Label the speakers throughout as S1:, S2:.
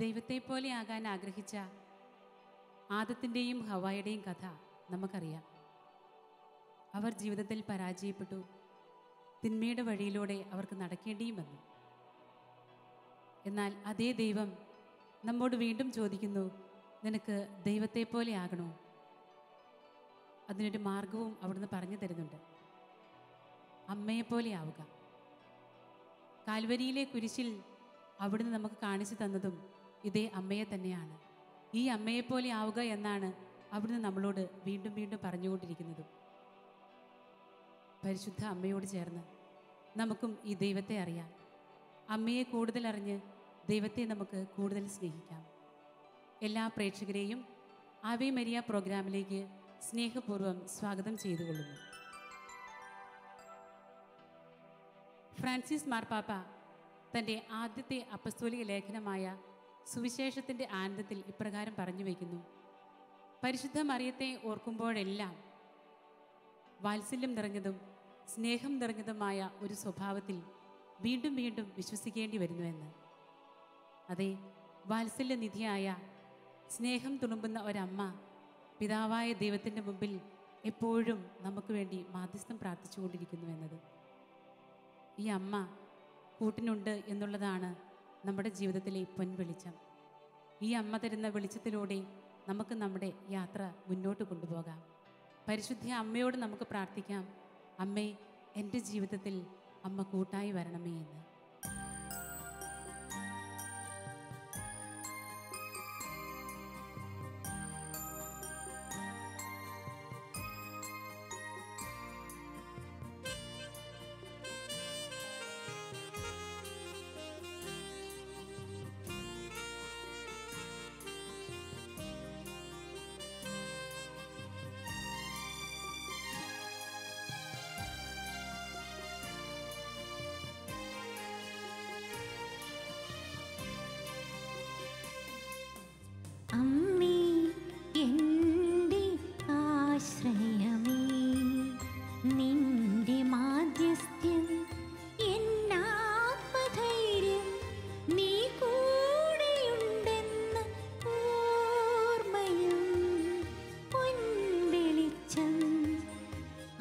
S1: ദൈവത്തെ പോലെയാകാൻ ആഗ്രഹിച്ച ആദത്തിൻ്റെയും ഹവ്വായുടെയും കഥ നമുക്കറിയാം. അവർ ജീവിതത്തിൽ പരാജയപ്പെട്ടു. തിന്മയുടെ വഴിയിലൂടെ അവർക്ക് നടക്കേണ്ടിയും വന്നു. എന്നാൽ അതേ ദൈവം നമ്മോട് വീണ്ടും ചോദിക്കുന്നു, നിനക്ക് ദൈവത്തെ പോലെ ആകണോ? അതിനൊരു മാർഗവും അവിടുന്ന് പറഞ്ഞു തരുന്നുണ്ട്. അമ്മയെപ്പോലെ ആവുക. കാൽവരിയിലെ കുരിശിൽ അവിടുന്ന് നമുക്ക് കാണിച്ചു തന്നതും ഇതേ അമ്മയെ തന്നെയാണ്. ഈ അമ്മയെപ്പോലെ ആവുക എന്നാണ് അവിടുന്ന് നമ്മളോട് വീണ്ടും വീണ്ടും പറഞ്ഞുകൊണ്ടിരിക്കുന്നതും. പരിശുദ്ധ അമ്മയോട് ചേർന്ന് നമുക്കും ഈ ദൈവത്തെ അറിയാം. അമ്മയെ കൂടുതൽ അറിഞ്ഞ് ദൈവത്തെ നമുക്ക് കൂടുതൽ സ്നേഹിക്കാം. എല്ലാ പ്രേക്ഷകരെയും ആവേ മരിയ പ്രോഗ്രാമിലേക്ക് സ്നേഹപൂർവ്വം സ്വാഗതം ചെയ്തുകൊള്ളുന്നു. ഫ്രാൻസിസ് മാർപ്പാപ്പ തൻ്റെ ആദ്യത്തെ അപ്പസ്തോലിക ലേഖനമായ സുവിശേഷത്തിൻ്റെ ആനന്ദത്തിൽ ഇപ്രകാരം പറഞ്ഞു വയ്ക്കുന്നു: പരിശുദ്ധ മറിയത്തെ ഓർക്കുമ്പോഴെല്ലാം വാത്സല്യം നിറഞ്ഞതും സ്നേഹം നിറഞ്ഞതുമായ ഒരു സ്വഭാവത്തിൽ വീണ്ടും വീണ്ടും വിശ്വസിക്കേണ്ടി വരുന്നുവെന്ന്. അതെ, വാത്സല്യനിധിയായ സ്നേഹം തുളുമ്പുന്ന ഒരമ്മ പിതാവായ ദൈവത്തിൻ്റെ മുമ്പിൽ എപ്പോഴും നമുക്ക് വേണ്ടി മാധ്യസ്ഥം പ്രാർത്ഥിച്ചുകൊണ്ടിരിക്കുന്നു എന്നത്. ഈ അമ്മ കൂട്ടിനുണ്ട് എന്നുള്ളതാണ് നമ്മുടെ ജീവിതത്തിലെ പൊൻവെളിച്ചം. ഈ അമ്മ തരുന്ന വെളിച്ചത്തിലൂടെ നമുക്ക് നമ്മുടെ യാത്ര മുന്നോട്ട് കൊണ്ടുപോകാം. പരിശുദ്ധ അമ്മയോട് നമുക്ക് പ്രാർത്ഥിക്കാം, അമ്മേ, എൻ്റെ ജീവിതത്തിൽ അമ്മ കൂട്ടായി വരണമേ എന്ന്.
S2: അമ്മേ, എൻ്റെ ആശ്രയമേ, നിന്റെ മാധ്യസ്ഥ്യം എന്നാത്മധൈര്യം, നീ കൂടെയുണ്ടെന്ന് ഓർമ്മയും പൊൻവെളിച്ചം.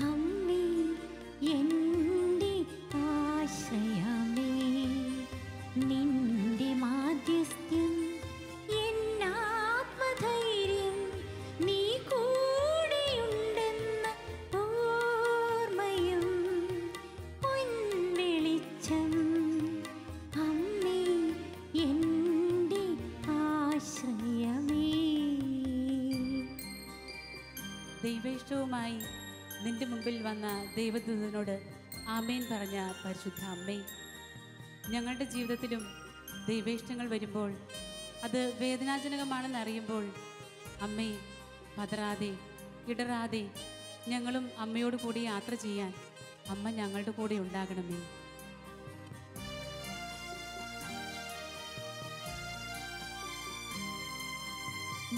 S2: അമ്മേ, എൻ്റെ ആശ്രയമേ, നിന്റെ മാധ്യസ്ഥ്യം ധൈര്യം, നീ കൂടെയുണ്ടെന്ന് ഓർമ്മയും പൊൻവെളിച്ചം. അമ്മേ, എൻ്റെ ആശ്രയമേ.
S1: ദൈവേഷ്ടവുമായി നിന്റെ മുമ്പിൽ വന്ന ദൈവദൂതനോട് ആമേൻ പറഞ്ഞ പരിശുദ്ധ അമ്മേ, ഞങ്ങളുടെ ജീവിതത്തിലും ദൈവേഷ്ടങ്ങൾ വരുമ്പോൾ അത് വേദനാജനകമാണെന്നറിയുമ്പോൾ അമ്മേ, പതറാതെ ഇടറാതെ ഞങ്ങളും അമ്മയോട് കൂടി യാത്ര ചെയ്യാൻ അമ്മ ഞങ്ങളുടെ കൂടെ ഉണ്ടാകണമേ.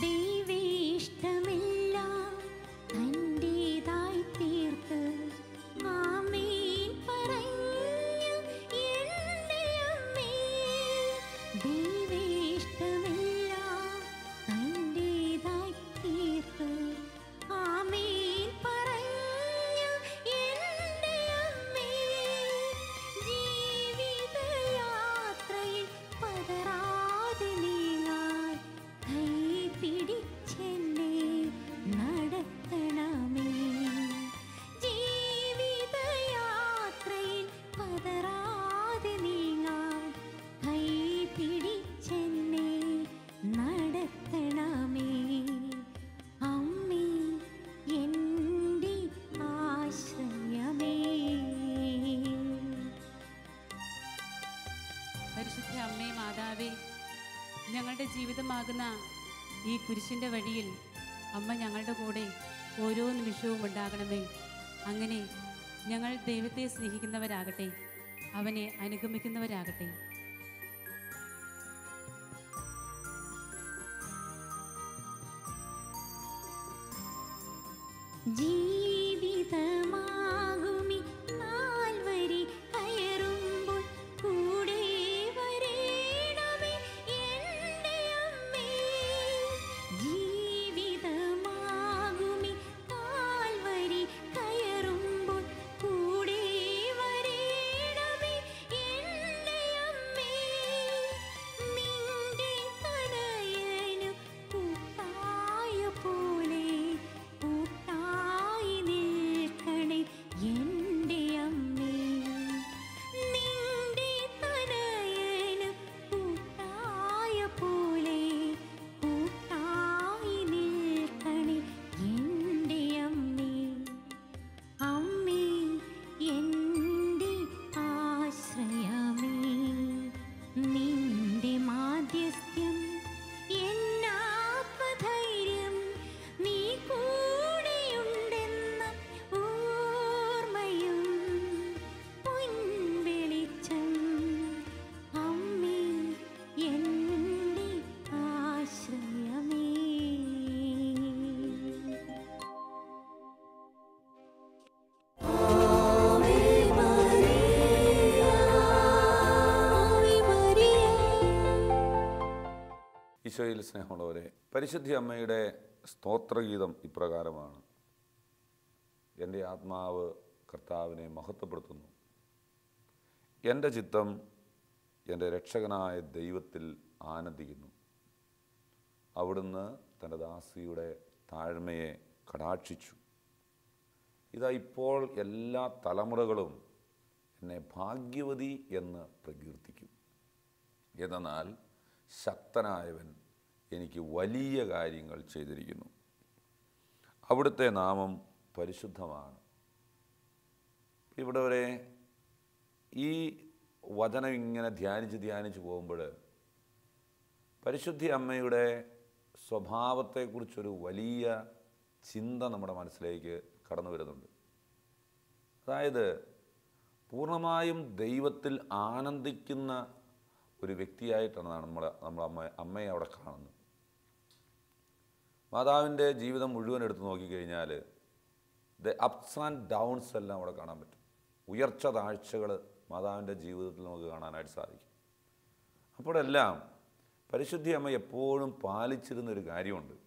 S2: ദൈവേഷ്ടമെല്ലാം തൻ്റേതായി തീർത്ത് ആമേൻ പറഞ്ഞു എൻ്റെ അമ്മേ. ദൈവേഷ്ടമെല്ലാം തൻ്റേതായി തീർത്ത് ആമേൻ പറഞ്ഞു എൻ്റെ അമ്മേ. ജീവിതയാത്രയിൽ പതറാതെ നീങ്ങാൻ കൈ പിടിച്ചെന്നെ നടത്തണമേ. ജീവിതയാത്രയിൽ പതറാതെ നീങ്ങാൻ കൈ പിടിച്ചെന്നെ നടത്തണമേ. അമ്മേ, എൻ്റെ ആശ്രയമേ.
S1: പരിശുദ്ധ അമ്മേ, മാതാവേ, ഞങ്ങളുടെ ജീവിതമാകുന്ന ഈ കുരിശിൻ്റെ വഴിയിൽ അമ്മ ഞങ്ങളുടെ കൂടെ ഓരോ നിമിഷവും ഉണ്ടാകണമേ. അങ്ങനെ ഞങ്ങൾ ദൈവത്തെ സ്നേഹിക്കുന്നവരാകട്ടെ, അവനെ അനുഗമിക്കുന്നവരാകട്ടെ.
S2: ജീവിതമാകുമി കാൽവരി കയറുമ്പോൾ കൂടെ വരേണമേ എൻ്റെ
S3: ഈശോയിൽ സ്നേഹമുള്ളവരെ, പരിശുദ്ധി അമ്മയുടെ സ്തോത്രഗീതം ഇപ്രകാരമാണ്: എൻ്റെ ആത്മാവ് കർത്താവിനെ മഹത്വപ്പെടുത്തുന്നു, എൻ്റെ ചിത്തം എൻ്റെ രക്ഷകനായ ദൈവത്തിൽ ആനന്ദിക്കുന്നു. അവിടുന്ന് തൻ്റെ ദാസിയുടെ താഴ്മയെ കടാക്ഷിച്ചു. ഇതാ ഇപ്പോൾ എല്ലാ തലമുറകളും എന്നെ ഭാഗ്യവതി എന്ന് പ്രകീർത്തിക്കും. എന്നാൽ ശക്തനായവൻ എനിക്ക് വലിയ കാര്യങ്ങൾ ചെയ്തിരിക്കുന്നു. അവിടുത്തെ നാമം പരിശുദ്ധമാണ്. ഇവിടെ വരെ ഈ വചനം ഇങ്ങനെ ധ്യാനിച്ച് പോകുമ്പോൾ പരിശുദ്ധി അമ്മയുടെ സ്വഭാവത്തെക്കുറിച്ചൊരു വലിയ ചിന്ത നമ്മുടെ മനസ്സിലേക്ക് കടന്നു വരുന്നുണ്ട്. അതായത് പൂർണ്ണമായും ദൈവത്തിൽ ആനന്ദിക്കുന്ന ഒരു വ്യക്തിയായിട്ടാണ് നമ്മൾ അമ്മയെ അവിടെ കാണുന്നത്. മാതാവിൻ്റെ ജീവിതം മുഴുവൻ എടുത്ത് നോക്കിക്കഴിഞ്ഞാൽ അപ്സ് ആൻഡ് ഡൗൺസ് എല്ലാം അവിടെ കാണാൻ പറ്റും. ഉയർച്ച താഴ്ചകൾ മാതാവിൻ്റെ ജീവിതത്തിൽ നമുക്ക് കാണാനായിട്ട് സാധിക്കും. അപ്പോഴെല്ലാം പരിശുദ്ധി അമ്മ എപ്പോഴും പാലിച്ചിരുന്നൊരു കാര്യമുണ്ട്.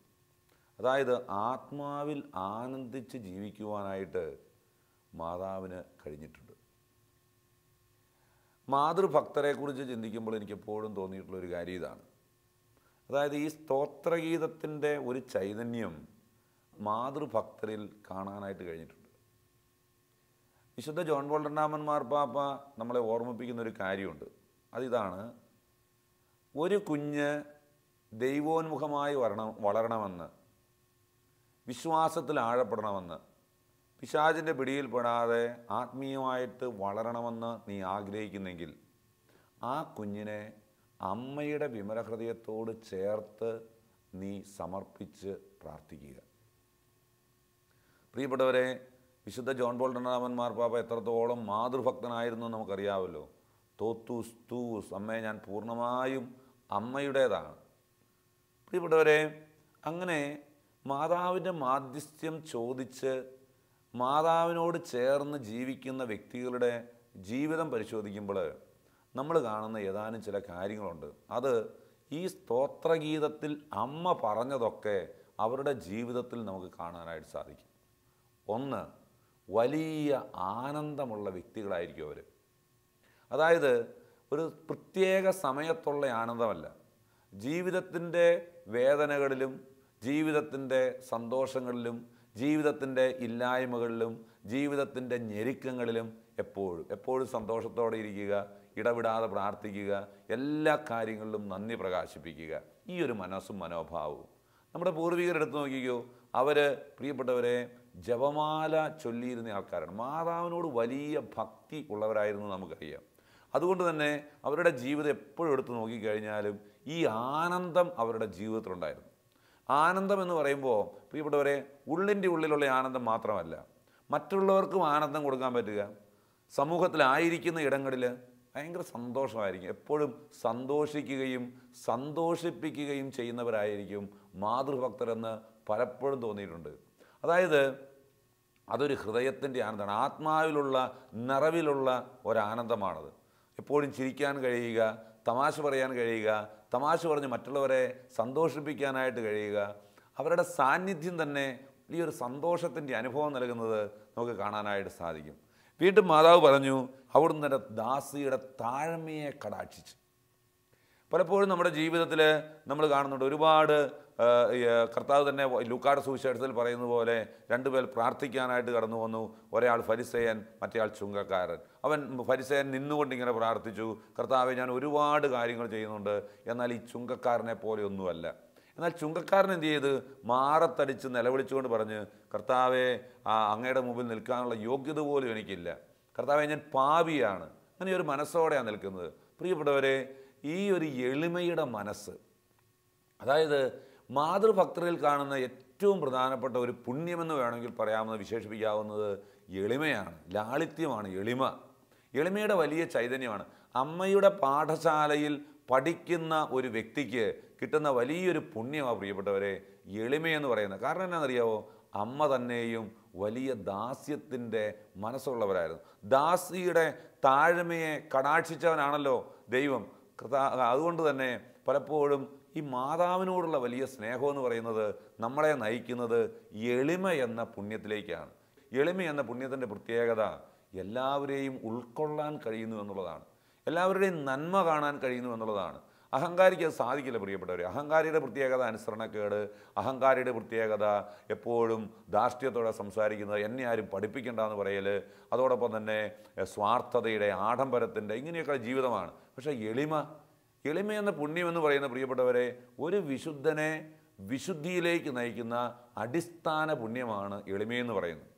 S3: അതായത് ആത്മാവിൽ ആനന്ദിച്ച് ജീവിക്കുവാനായിട്ട് മാതാവിന് കഴിഞ്ഞിട്ടുണ്ട്. മാതൃഭക്തരെക്കുറിച്ച് ചിന്തിക്കുമ്പോൾ എനിക്കെപ്പോഴും തോന്നിയിട്ടുള്ളൊരു കാര്യം ഇതാണ്. അതായത് ഈ സ്തോത്രഗീതത്തിൻ്റെ ഒരു ചൈതന്യം മാതൃഭക്തരിൽ കാണാനായിട്ട് കഴിഞ്ഞിട്ടുണ്ട്. വിശുദ്ധ ജോൺ പോൾ രണ്ടാമൻ മാർപ്പാപ്പ നമ്മളെ ഓർമ്മിപ്പിക്കുന്നൊരു കാര്യമുണ്ട്. അതിതാണ്: ഒരു കുഞ്ഞ് ദൈവോന്മുഖമായി വളരണമെന്ന്, വിശ്വാസത്തിൽ ആഴപ്പെടണമെന്ന്, പിശാചിൻ്റെ പിടിയിൽപ്പെടാതെ ആത്മീയമായിട്ട് വളരണമെന്ന് നീ ആഗ്രഹിക്കുന്നെങ്കിൽ ആ കുഞ്ഞിനെ അമ്മയുടെ വിമലഹൃദയത്തോട് ചേർത്ത് നീ സമർപ്പിച്ച് പ്രാർത്ഥിക്കുക. പ്രിയപ്പെട്ടവരെ, വിശുദ്ധ ജോൺ പോൾ രണ്ടാമൻ മാർപ്പാപ്പ എത്രത്തോളം മാതൃഭക്തനായിരുന്നു നമുക്കറിയാമല്ലോ. തോത്തൂസ് തൂസ്, അമ്മയെ ഞാൻ പൂർണ്ണമായും അമ്മയുടേതാണ്. പ്രിയപ്പെട്ടവരെ, അങ്ങനെ മാതാവിൻ്റെ മാധ്യസ്ഥ്യം ചോദിച്ച് മാതാവിനോട് ചേർന്ന് ജീവിക്കുന്ന വ്യക്തികളുടെ ജീവിതം പരിശോധിക്കുമ്പോൾ നമ്മൾ കാണുന്ന ഏതാനും ചില കാര്യങ്ങളുണ്ട്. അത് ഈ സ്തോത്രഗീതത്തിൽ അമ്മ പറഞ്ഞതൊക്കെ അവരുടെ ജീവിതത്തിൽ നമുക്ക് കാണാനായിട്ട് സാധിക്കും. ഒന്ന്, വലിയ ആനന്ദമുള്ള വ്യക്തികളായിരിക്കും അവർ. അതായത് ഒരു പ്രത്യേക സമയത്തുള്ള ആനന്ദമല്ല, ജീവിതത്തിൻ്റെ വേദനകളിലും ജീവിതത്തിൻ്റെ സന്തോഷങ്ങളിലും ജീവിതത്തിൻ്റെ ഇല്ലായ്മകളിലും ജീവിതത്തിൻ്റെ ഞെരുക്കങ്ങളിലും എപ്പോഴും സന്തോഷത്തോടെ ഇരിക്കുക, ഇടവിടാതെ പ്രാർത്ഥിക്കുക, എല്ലാ കാര്യങ്ങളിലും നന്ദി പ്രകാശിപ്പിക്കുക. ഈ ഒരു മനസ്സും മനോഭാവവും നമ്മുടെ പൂർവികരെടുത്ത് നോക്കിക്കോ. അവർ, പ്രിയപ്പെട്ടവരെ, ജപമാല ചൊല്ലിയിരുന്ന ആൾക്കാരാണ്. മാതാവിനോട് വലിയ ഭക്തി ഉള്ളവരായിരുന്നു നമുക്കറിയാം. അതുകൊണ്ട് തന്നെ അവരുടെ ജീവിതം എപ്പോഴും എടുത്ത് നോക്കിക്കഴിഞ്ഞാലും ഈ ആനന്ദം അവരുടെ ജീവിതത്തിലുണ്ടായിരുന്നു. ആനന്ദം എന്ന് പറയുമ്പോൾ, പ്രിയപ്പെട്ടവരെ, ഉള്ളിൻ്റെ ഉള്ളിലുള്ള ആനന്ദം മാത്രമല്ല, മറ്റുള്ളവർക്കും ആനന്ദം കൊടുക്കാൻ പറ്റുക. സമൂഹത്തിലായിരിക്കുന്ന ഇടങ്ങളിൽ ഭയങ്കര സന്തോഷമായിരിക്കും. എപ്പോഴും സന്തോഷിക്കുകയും സന്തോഷിപ്പിക്കുകയും ചെയ്യുന്നവരായിരിക്കും മാതൃഭക്തരെന്ന് പലപ്പോഴും തോന്നിയിട്ടുണ്ട്. അതായത് അതൊരു ഹൃദയത്തിൻ്റെ ആനന്ദമാണ്, ആത്മാവിലുള്ള നിറവിലുള്ള ഒരാനന്ദമാണത്. എപ്പോഴും ചിരിക്കാൻ കഴിയുക, തമാശ പറയാൻ കഴിയുക, തമാശ പറഞ്ഞ് മറ്റുള്ളവരെ സന്തോഷിപ്പിക്കാനായിട്ട് കഴിയുക. അവരുടെ സാന്നിധ്യം തന്നെ വലിയൊരു സന്തോഷത്തിൻ്റെ അനുഭവം നൽകുന്നത് നമുക്ക് കാണാനായിട്ട് സാധിക്കും. വീണ്ടും മാതാവ് പറഞ്ഞു, അവിടുന്ന് എൻ്റെ ദാസിയുടെ താഴ്മയെ കടാക്ഷിച്ച്. പലപ്പോഴും നമ്മുടെ ജീവിതത്തിൽ നമ്മൾ കാണുന്നുണ്ട്, ഒരുപാട് കർത്താവ് തന്നെ ലൂക്കായുടെ സുവിശേഷത്തിൽ പറയുന്ന പോലെ രണ്ടുപേർ പ്രാർത്ഥിക്കാനായിട്ട് കടന്നു വന്നു. ഒരാൾ ഫരിസേയൻ, മറ്റേയാൾ ചുങ്കക്കാരൻ. അവൻ ഫരിസേയൻ നിന്നുകൊണ്ടിങ്ങനെ പ്രാർത്ഥിച്ചു, കർത്താവെ, ഞാൻ ഒരുപാട് കാര്യങ്ങൾ ചെയ്യുന്നുണ്ട്, എന്നാൽ ഈ ചുങ്കക്കാരനെ പോലെ ഒന്നുമല്ല. എന്നാൽ ചുങ്കക്കാരൻ എന്ത് ചെയ്ത് മാറത്തടിച്ച് നിലവിളിച്ചുകൊണ്ട് പറഞ്ഞ്, കർത്താവെ, അങ്ങയുടെ മുമ്പിൽ നിൽക്കാനുള്ള യോഗ്യത പോലും എനിക്കില്ല, കർത്താവെ, ഞാൻ പാപിയാണ്. അങ്ങനെ ഒരു മനസ്സോടെയാണ് നിൽക്കുന്നത്. പ്രിയപ്പെട്ടവരെ, ഈ ഒരു എളിമയുടെ മനസ്സ്, അതായത് മാതൃഭക്തരിൽ കാണുന്ന ഏറ്റവും പ്രധാനപ്പെട്ട ഒരു പുണ്യമെന്ന് വേണമെങ്കിൽ പറയാവുന്നത്, വിശേഷിപ്പിക്കാവുന്നത് എളിമയാണ്, ലാളിത്യമാണ്. എളിമയുടെ വലിയ ചൈതന്യമാണ്. അമ്മയുടെ പാഠശാലയിൽ പഠിക്കുന്ന ഒരു വ്യക്തിക്ക് കിട്ടുന്ന വലിയൊരു പുണ്യമാണ്, പ്രിയപ്പെട്ടവരെ, എളിമയെന്ന് പറയുന്നത്. കാരണം എന്നാണെന്നറിയാവോ? അമ്മ തന്നെയും വലിയ ദാസ്യത്തിൻ്റെ മനസ്സുള്ളവരായിരുന്നു. ദാസിയുടെ താഴ്മയെ കടാക്ഷിച്ചവനാണല്ലോ ദൈവം. അതുകൊണ്ട് തന്നെ പലപ്പോഴും ഈ മാതാവിനോടുള്ള വലിയ സ്നേഹമെന്ന് പറയുന്നത് നമ്മളെ നയിക്കുന്നത് എളിമ എന്ന പുണ്യത്തിലേക്കാണ്. എളിമ എന്ന പുണ്യത്തിൻ്റെ പ്രത്യേകത എല്ലാവരെയും ഉൾക്കൊള്ളാൻ കഴിയുന്നു എന്നുള്ളതാണ്. എല്ലാവരുടെയും നന്മ കാണാൻ കഴിയുന്നു എന്നുള്ളതാണ്. അഹങ്കാരിക്ക് അത് സാധിക്കില്ല പ്രിയപ്പെട്ടവർ. അഹങ്കാരിയുടെ പ്രത്യേകത അനുസരണക്കേട്, അഹങ്കാരിയുടെ പ്രത്യേകത എപ്പോഴും ധാർഷ്ട്യത്തോടെ സംസാരിക്കുന്നത്, എന്നെ ആരും പഠിപ്പിക്കേണ്ടെന്ന് പറയൽ, അതോടൊപ്പം തന്നെ സ്വാർത്ഥതയുടെ, ആഡംബരത്തിൻ്റെ ഇങ്ങനെയൊക്കെ ജീവിതമാണ്. പക്ഷേ എളിമ എന്ന പുണ്യമെന്ന് പറയുന്ന പ്രിയപ്പെട്ടവരെ ഒരു വിശുദ്ധനെ വിശുദ്ധിയിലേക്ക് നയിക്കുന്ന അടിസ്ഥാന പുണ്യമാണ് എളിമയെന്ന് പറയുന്നത്.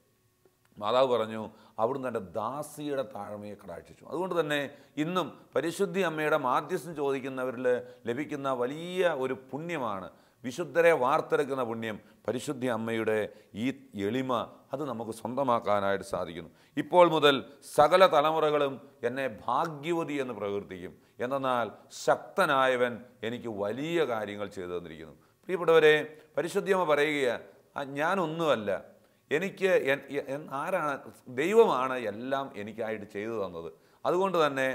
S3: മാതാവ് പറഞ്ഞു അവിടുന്ന് എൻ്റെ ദാസിയുടെ താഴ്മയെ കടാക്ഷിച്ചു. അതുകൊണ്ട് തന്നെ ഇന്നും പരിശുദ്ധി അമ്മയുടെ മാധ്യസ്ഥം ചോദിക്കുന്നവരിൽ ലഭിക്കുന്ന വലിയ ഒരു പുണ്യമാണ്, വിശുദ്ധരെ വാർത്തെടുക്കുന്ന പുണ്യം. പരിശുദ്ധി അമ്മയുടെ ഈ എളിമ അത് നമുക്ക് സ്വന്തമാക്കാനായിട്ട് സാധിക്കുന്നു. ഇപ്പോൾ മുതൽ സകല തലമുറകളും എന്നെ ഭാഗ്യവതി എന്ന് പ്രകീർത്തിക്കും, എന്നാൽ ശക്തനായവൻ എനിക്ക് വലിയ കാര്യങ്ങൾ ചെയ്തു തന്നിരിക്കുന്നു. പ്രിയപ്പെട്ടവരെ, പരിശുദ്ധി അമ്മ പറയുക, ഞാനൊന്നുമല്ല, എനിക്ക് ആരാണ്? ദൈവമാണ് എല്ലാം എനിക്കായിട്ട് ചെയ്തു തന്നത്. അതുകൊണ്ട് തന്നെ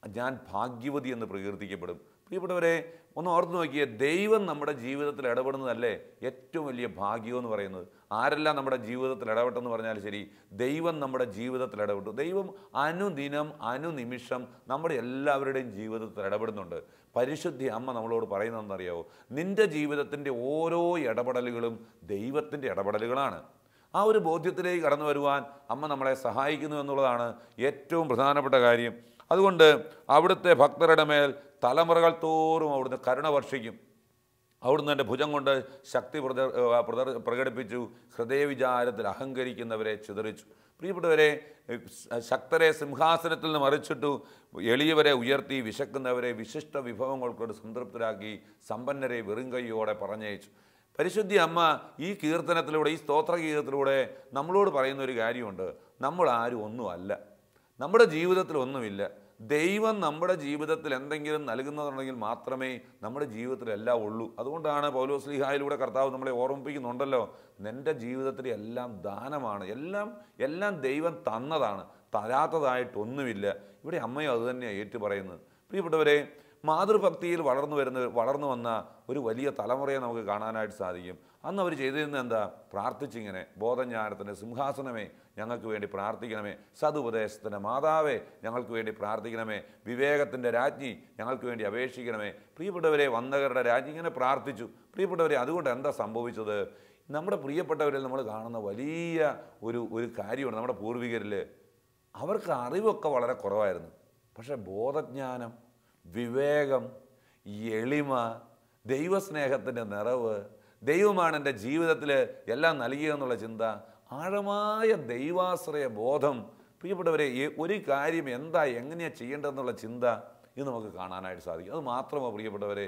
S3: ഞാൻ ഭാഗ്യവതി എന്ന് പ്രകീർത്തിക്കപ്പെടും. പ്രിയപ്പെട്ടവരെ, ഒന്ന് ഓർത്ത് നോക്കിയേ, ദൈവം നമ്മുടെ ജീവിതത്തിൽ ഇടപെടുന്നതല്ലേ ഏറ്റവും വലിയ ഭാഗ്യമെന്ന് പറയുന്നത്. ആരെല്ലാം നമ്മുടെ ജീവിതത്തിൽ ഇടപെട്ടെന്ന് പറഞ്ഞാൽ ശരി, ദൈവം നമ്മുടെ ജീവിതത്തിൽ ഇടപെട്ടു. ദൈവം അനുദിനം അനുനിമിഷം നമ്മുടെ എല്ലാവരുടെയും ജീവിതത്തിൽ ഇടപെടുന്നുണ്ട്. പരിശുദ്ധി അമ്മ നമ്മളോട് പറയുന്നതെന്നറിയാവോ? നിൻ്റെ ജീവിതത്തിൻ്റെ ഓരോ ഇടപെടലുകളും ദൈവത്തിൻ്റെ ഇടപെടലുകളാണ്. ആ ഒരു ബോധ്യത്തിലേക്ക് കടന്നു വരുവാൻ അമ്മ നമ്മളെ സഹായിക്കുന്നു എന്നുള്ളതാണ് ഏറ്റവും പ്രധാനപ്പെട്ട കാര്യം. അതുകൊണ്ട് അവിടുത്തെ ഭക്തരുടെ മേൽ തലമുറകൾ തോറും അവിടുന്ന് കരുണ വർഷിക്കും. അവിടുന്ന് എൻ്റെ ഭുജം കൊണ്ട് ശക്തി പ്രകടിപ്പിച്ചു, ഹൃദയവിചാരത്തിൽ അഹങ്കരിക്കുന്നവരെ ചിതറിച്ചു. പ്രിയപ്പെട്ടവരെ, ശക്തരെ സിംഹാസനത്തിൽ നിന്ന് മറിച്ചിട്ടു, എളിയവരെ ഉയർത്തി, വിശക്കുന്നവരെ വിശിഷ്ട വിഭവങ്ങൾ കൊണ്ട് സംതൃപ്തരാക്കി, സമ്പന്നരെ വെറും കൈയോടെ പറഞ്ഞയച്ചു. പരിശുദ്ധി അമ്മ ഈ കീർത്തനത്തിലൂടെ, ഈ സ്തോത്ര കീർത്തനത്തിലൂടെ നമ്മളോട് പറയുന്ന ഒരു കാര്യമുണ്ട്. നമ്മൾ ആരും ഒന്നുമല്ല, നമ്മുടെ ജീവിതത്തിൽ ഒന്നുമില്ല. ദൈവം നമ്മുടെ ജീവിതത്തിൽ എന്തെങ്കിലും നൽകുന്നതുണ്ടെങ്കിൽ മാത്രമേ നമ്മുടെ ജീവിതത്തിൽ എല്ലാം ഉള്ളൂ. അതുകൊണ്ടാണ് പൗലോസ്ലീഹായിലൂടെ കർത്താവ് നമ്മളെ ഓർമ്മിപ്പിക്കുന്നുണ്ടല്ലോ, നിൻ്റെ ജീവിതത്തിൽ എല്ലാം ദാനമാണ്, എല്ലാം ദൈവം തന്നതാണ്, തരാത്തതായിട്ടൊന്നുമില്ല. ഇവിടെ അമ്മയും അതുതന്നെയാണ് ഏറ്റു പറയുന്നത്. പ്രിയപ്പെട്ടവരെ, മാതൃഭക്തിയിൽ വളർന്നു വന്ന ഒരു വലിയ തലമുറയെ നമുക്ക് കാണാനായിട്ട് സാധിക്കും. അന്ന് അവർ ചെയ്തിരുന്നത് എന്താ? പ്രാർത്ഥിച്ചിങ്ങനെ, ബോധജ്ഞാനത്തിൻ്റെ സിംഹാസനമേ ഞങ്ങൾക്ക് വേണ്ടി പ്രാർത്ഥിക്കണമേ, സതുപദേശത്തിൻ്റെ മാതാവേ ഞങ്ങൾക്ക് വേണ്ടി പ്രാർത്ഥിക്കണമേ, വിവേകത്തിൻ്റെ രാജ്ഞി ഞങ്ങൾക്ക് വേണ്ടി അപേക്ഷിക്കണമേ. പ്രിയപ്പെട്ടവരെ, വന്ദകരുടെ രാജ്ഞി ഇങ്ങനെ പ്രാർത്ഥിച്ചു. പ്രിയപ്പെട്ടവരെ, അതുകൊണ്ട് എന്താ സംഭവിച്ചത്? നമ്മുടെ പ്രിയപ്പെട്ടവരിൽ നമ്മൾ കാണുന്ന വലിയ ഒരു കാര്യമാണ്, നമ്മുടെ പൂർവികരിൽ അവർക്ക് അറിവൊക്കെ വളരെ കുറവായിരുന്നു. പക്ഷേ ബോധജ്ഞാനം, വിവേകം, എളിമ, ദൈവസ്നേഹത്തിൻ്റെ നിറവ്, ദൈവമാണ് എൻ്റെ ജീവിതത്തിൽ എല്ലാം നൽകിയെന്നുള്ള ചിന്ത, ആഴമായ ദൈവാശ്രയ ബോധം. പ്രിയപ്പെട്ടവരെ, ഒരു കാര്യം എങ്ങനെയാണ് ചെയ്യേണ്ടതെന്നുള്ള ചിന്ത ഇത് നമുക്ക് കാണാനായിട്ട് സാധിക്കും. അത് മാത്രമോ പ്രിയപ്പെട്ടവരെ,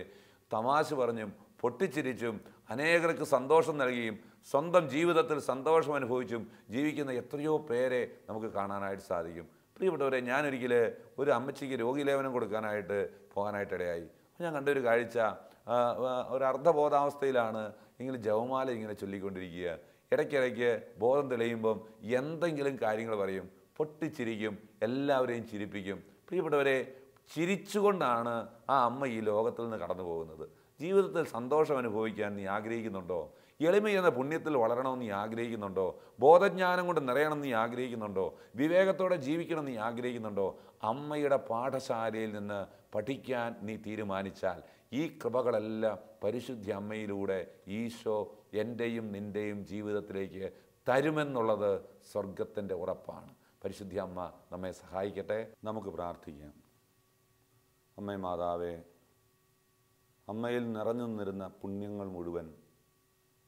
S3: തമാശ പറഞ്ഞും പൊട്ടിച്ചിരിച്ചും അനേകർക്ക് സന്തോഷം നൽകിയും സ്വന്തം ജീവിതത്തിൽ സന്തോഷം അനുഭവിച്ചും ജീവിക്കുന്ന എത്രയോ പേരെ നമുക്ക് കാണാനായിട്ട് സാധിക്കും. പ്രിയപ്പെട്ടവരെ, ഞാനൊരിക്കൽ ഒരു അമ്മച്ചിക്ക് രോഗിലേപനം കൊടുക്കാനായിട്ട് പോകാനായിട്ട് ഇടയായി. ഞാൻ കണ്ടൊരു കാഴ്ച, ഒരു അർദ്ധബോധാവസ്ഥയിലാണ് ഇങ്ങനെ ജപമാല ഇങ്ങനെ ചൊല്ലിക്കൊണ്ടിരിക്കുക. ഇടയ്ക്കിടയ്ക്ക് ബോധം തെളിയുമ്പം എന്തെങ്കിലും കാര്യങ്ങൾ പറയും, പൊട്ടിച്ചിരിക്കും, എല്ലാവരെയും ചിരിപ്പിക്കും. പ്രിയപ്പെട്ടവരെ, ചിരിച്ചുകൊണ്ടാണ് ആ അമ്മ ഈ ലോകത്തിൽ നിന്ന് കടന്നു പോകുന്നത്. ജീവിതത്തിൽ സന്തോഷം അനുഭവിക്കാൻ നീ ആഗ്രഹിക്കുന്നുണ്ടോ? എളിമ എന്ന പുണ്യത്തിൽ വളരണമെന്ന് നീ ആഗ്രഹിക്കുന്നുണ്ടോ? ബോധജ്ഞാനം കൊണ്ട് നിറയണം നീ ആഗ്രഹിക്കുന്നുണ്ടോ? വിവേകത്തോടെ ജീവിക്കണം നീ ആഗ്രഹിക്കുന്നുണ്ടോ? അമ്മയുടെ പാഠശാലയിൽ നിന്ന് പഠിക്കാൻ നീ തീരുമാനിച്ചാൽ ഈ കൃപകളെല്ലാം പരിശുദ്ധ അമ്മയിലൂടെ ഈശോ എൻ്റെയും നിൻ്റെയും ജീവിതത്തിലേക്ക് തരുമെന്നുള്ളത് സ്വർഗത്തിൻ്റെ ഉറപ്പാണ്. പരിശുദ്ധ അമ്മ നമ്മെ സഹായിക്കട്ടെ. നമുക്ക് പ്രാർത്ഥിക്കാം. അമ്മേ മാതാവേ, അമ്മയിൽ നിറഞ്ഞു നിന്നിരുന്ന പുണ്യങ്ങൾ മുഴുവൻ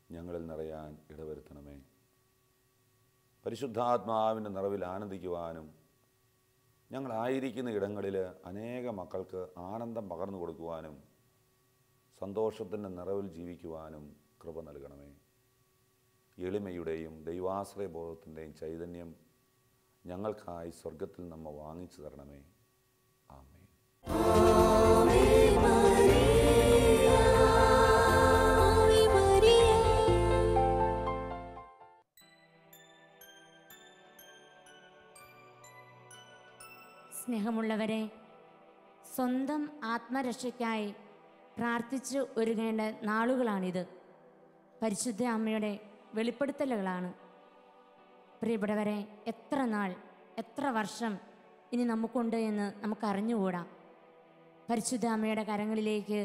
S3: ഞങ്ങളിൽ നിറയാൻ ഇടവരുത്തണമേ. പരിശുദ്ധാത്മാവിൻ്റെ നിറവിൽ ആനന്ദിക്കുവാനും ഞങ്ങളായിരിക്കുന്ന ഇടങ്ങളിൽ അനേക മക്കൾക്ക് ആനന്ദം പകർന്നു കൊടുക്കുവാനും സന്തോഷത്തിൻ്റെ നിറവിൽ ജീവിക്കുവാനും കൃപ നൽകണമേ. എളിമയുടെയും ദൈവാശ്രയബോധത്തിൻ്റെയും ചൈതന്യം ഞങ്ങൾക്കായി സ്വർഗത്തിൽ നമ്മെ വാങ്ങിച്ചു തരണമേ. ആമേൻ.
S2: സ്നേഹമുള്ളവരെ, സ്വന്തം ആത്മരക്ഷയ്ക്കായി
S4: പ്രാർത്ഥിച്ച് ഒരുങ്ങേണ്ട നാളുകളാണിത്. പരിശുദ്ധ അമ്മയുടെ വെളിപ്പെടുത്തലുകളാണ്. പ്രിയപ്പെട്ടവരെ, എത്ര നാൾ, എത്ര വർഷം ഇനി നമുക്കുണ്ട് എന്ന് നമുക്കറിഞ്ഞുകൂടാ. പരിശുദ്ധ അമ്മയുടെ കരങ്ങളിലേക്ക്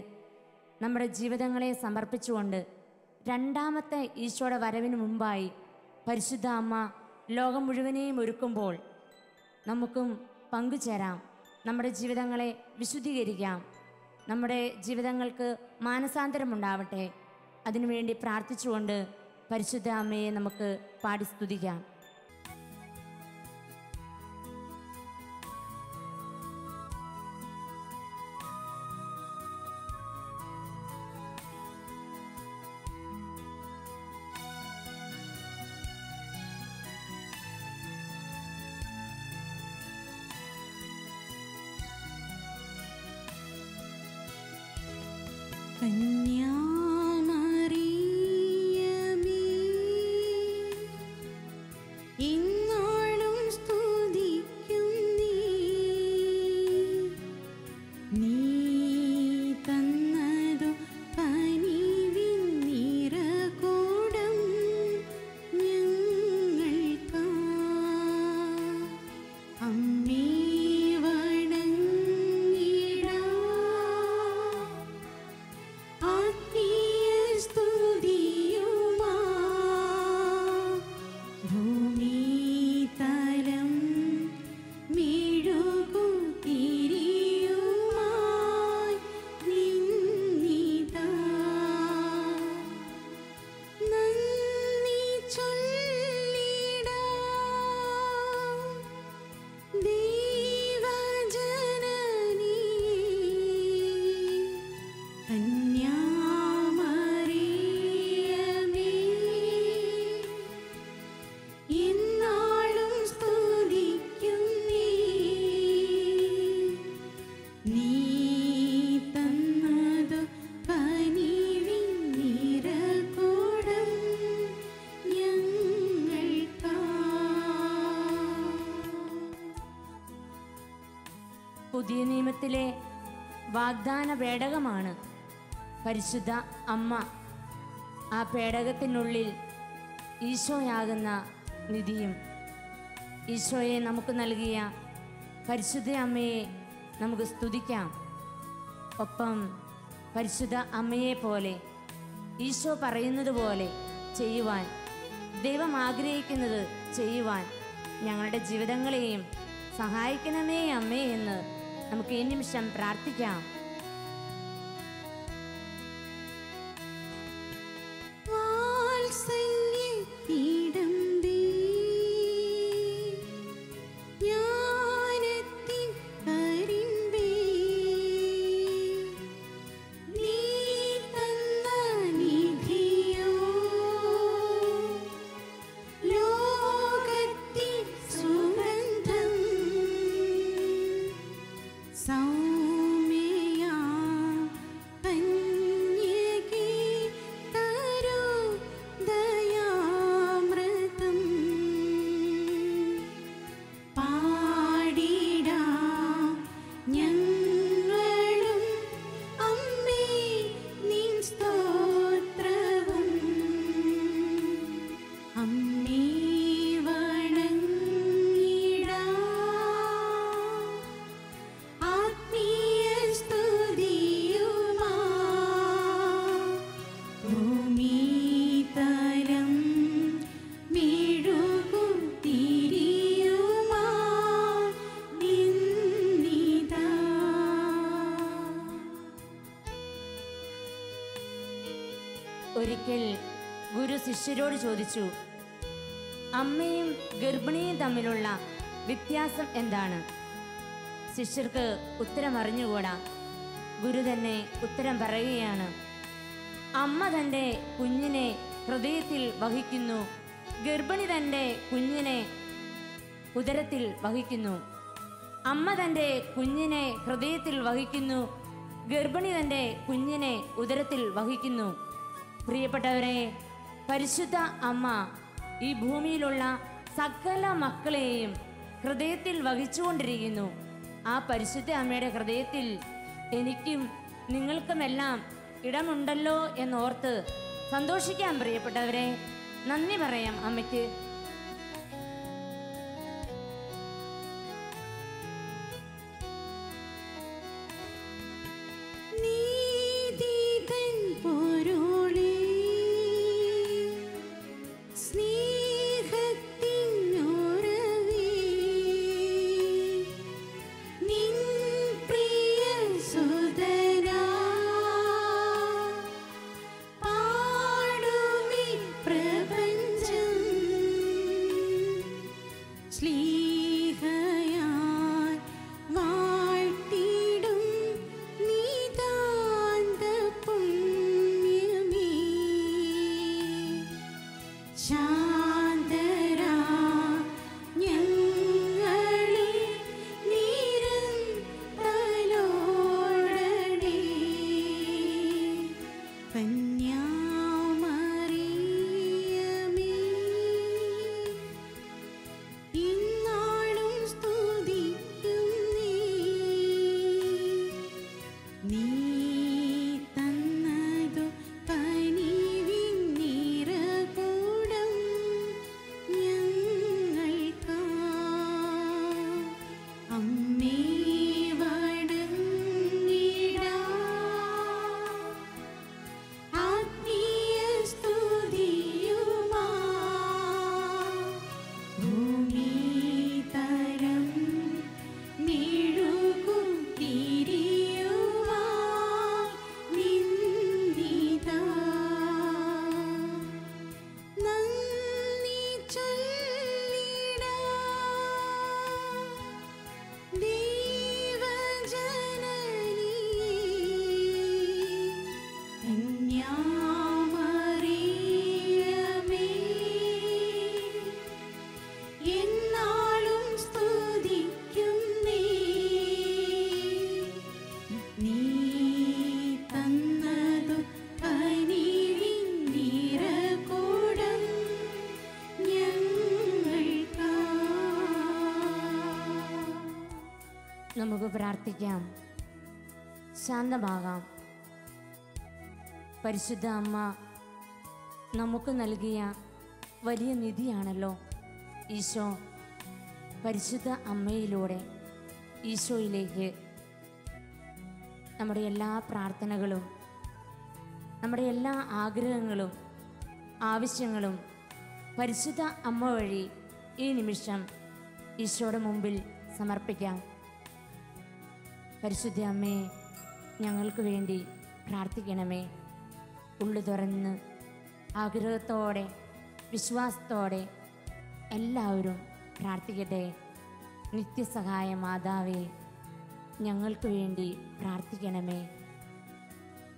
S4: നമ്മുടെ ജീവിതങ്ങളെ സമർപ്പിച്ചുകൊണ്ട് രണ്ടാമത്തെ ഈശോയുടെ വരവിന് മുമ്പായി പരിശുദ്ധ അമ്മ ലോകം മുഴുവനെയും ഒരുക്കുമ്പോൾ നമുക്കും പങ്കുചേരാം. നമ്മുടെ ജീവിതങ്ങളെ വിശുദ്ധീകരിക്കാം. നമ്മുടെ ജീവിതങ്ങൾക്ക് മാനസാന്തരമുണ്ടാവട്ടെ. അതിനുവേണ്ടി പ്രാർത്ഥിച്ചുകൊണ്ട് പരിശുദ്ധ അമ്മയെ നമുക്ക് പാടി സ്തുതിക്കാം.
S2: കന്യാമറിയമേ, ഇന്നാളും സ്തുതിക്കും നീ തന്നതു കനിവിൻ നിറകൂടം ഞങ്ങൾക്കാ. അമ്മേ
S4: പുതിയ നിയമത്തിലെ വാഗ്ദാന പേടകമാണ് പരിശുദ്ധ അമ്മ. ആ പേടകത്തിനുള്ളിൽ ഈശോയാകുന്ന നിധിയും ഈശോയെ നമുക്ക് നൽകിയ പരിശുദ്ധ അമ്മയെ നമുക്ക് സ്തുതിക്കാം. ഒപ്പം പരിശുദ്ധ അമ്മയെ പോലെ ഈശോ പറയുന്നത് പോലെ ചെയ്യുവാൻ, ദൈവം ആഗ്രഹിക്കുന്നത് ചെയ്യുവാൻ ഞങ്ങളുടെ ജീവിതങ്ങളെയും സഹായിക്കണമേ അമ്മേ എന്ന് നമുക്ക് ഈ നിമിഷം പ്രാർത്ഥിക്കാം. ഒരിക്കൽ ഗുരു ശിഷ്യരോട് ചോദിച്ചു, അമ്മയും ഗർഭിണിയും തമ്മിലുള്ള വ്യത്യാസം എന്താണ്? ശിഷ്യർക്ക് ഉത്തരം അറിഞ്ഞുകൂടാ. ഗുരു തന്നെ ഉത്തരം പറയുകയാണ്. അമ്മ തൻ്റെ കുഞ്ഞിനെ ഹൃദയത്തിൽ വഹിക്കുന്നു, ഗർഭിണി തൻ്റെ കുഞ്ഞിനെ ഉദരത്തിൽ വഹിക്കുന്നു. അമ്മ തൻ്റെ കുഞ്ഞിനെ ഹൃദയത്തിൽ വഹിക്കുന്നു, ഗർഭിണി തൻ്റെ കുഞ്ഞിനെ ഉദരത്തിൽ വഹിക്കുന്നു. പ്രിയപ്പെട്ടവരെ, പരിശുദ്ധ അമ്മ ഈ ഭൂമിയിലുള്ള സകല മക്കളെയും ഹൃദയത്തിൽ വഹിച്ചുകൊണ്ടിരിക്കുന്നു. ആ പരിശുദ്ധ അമ്മയുടെ ഹൃദയത്തിൽ എനിക്കും നിങ്ങൾക്കുമെല്ലാം ഇടമുണ്ടല്ലോ എന്നോർത്ത് സന്തോഷിക്കാൻ പ്രിയപ്പെട്ടവരെ. നന്ദി പറയാം അമ്മയ്ക്ക്.
S2: നീതിതൻ പൊരുളേ സ്നേഹത്തിനുറവേ നിൻ പ്രിയ സുതനാ പാടുമീ പ്രപഞ്ചം ശ്ലീഹയാൽ വാഴ്ത്തിടും നിതാന്ത പുണ്യമേ ശാന്തരാ ഞങ്ങളെ നിരന്തലോടണേ കന്യാമറിയമേ ഇന്നാളും സ്തുതിക്കുന്നേ നീ തന്നതു കനിവിൻ നിറകൂടം ഞങ്ങൾക്കാ അമ്മേ വണങ്ങിടാം ആത്മീയ സ്തുതിയുമാ ഭൂമിതലം മെഴുകും തിരിയുമാ നിന്നിതാ നന്ദി ചൊല്ലിടാം ദൈവജനനിയേ കന്യാമറിയമേ എന്നാളും സ്തുതിക്കുന്നേ നീ തന്നതു കനിവിൻ നിറകൂടം ഞങ്ങൾക്കാ
S4: നമുക്ക് പ്രാർത്ഥിക്കാം. ശാന്തമാകാം. പരിശുദ്ധ അമ്മ നമുക്ക് നൽകിയ വലിയ നിധിയാണല്ലോ ഈശോ. പരിശുദ്ധ അമ്മയിലൂടെ ഈശോയിലേക്ക് നമ്മുടെ എല്ലാ പ്രാർത്ഥനകളും, നമ്മുടെ എല്ലാ ആഗ്രഹങ്ങളും ആവശ്യങ്ങളും പരിശുദ്ധ അമ്മ വഴി ഈ നിമിഷം ഈശോയുടെ മുമ്പിൽ സമർപ്പിക്കാം. പരിശുദ്ധ അമ്മേ, ഞങ്ങൾക്ക് വേണ്ടി പ്രാർത്ഥിക്കണമേ. ഉള്ളു തുറന്ന് ആഗ്രഹത്തോടെ വിശ്വാസത്തോടെ എല്ലാവരും പ്രാർത്ഥിക്കട്ടെ. നിത്യസഹായ മാതാവേ, ഞങ്ങൾക്ക് വേണ്ടി പ്രാർത്ഥിക്കണമേ.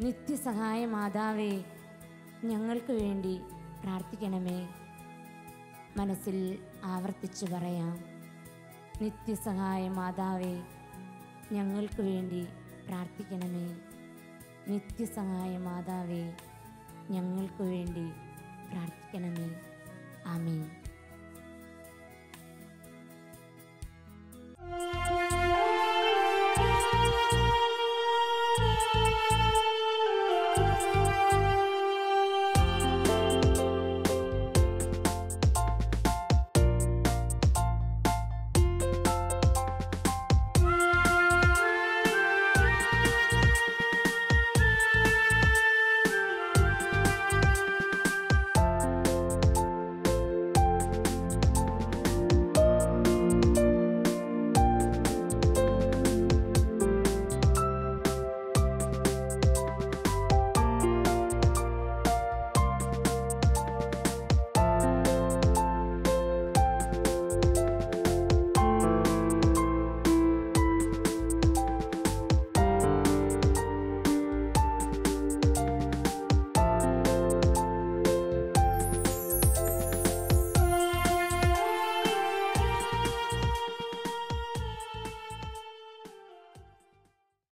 S4: നിത്യസഹായ മാതാവേ, ഞങ്ങൾക്ക് വേണ്ടി പ്രാർത്ഥിക്കണമേ. മനസ്സിൽ ആവർത്തിച്ച് പറയാം. നിത്യസഹായ മാതാവേ, ഞങ്ങൾക്ക് വേണ്ടി പ്രാർത്ഥിക്കണമേ. നിത്യസഹായ മാതാവേ, ഞങ്ങൾക്ക് വേണ്ടി പ്രാർത്ഥിക്കണമേ. ആമേൻ.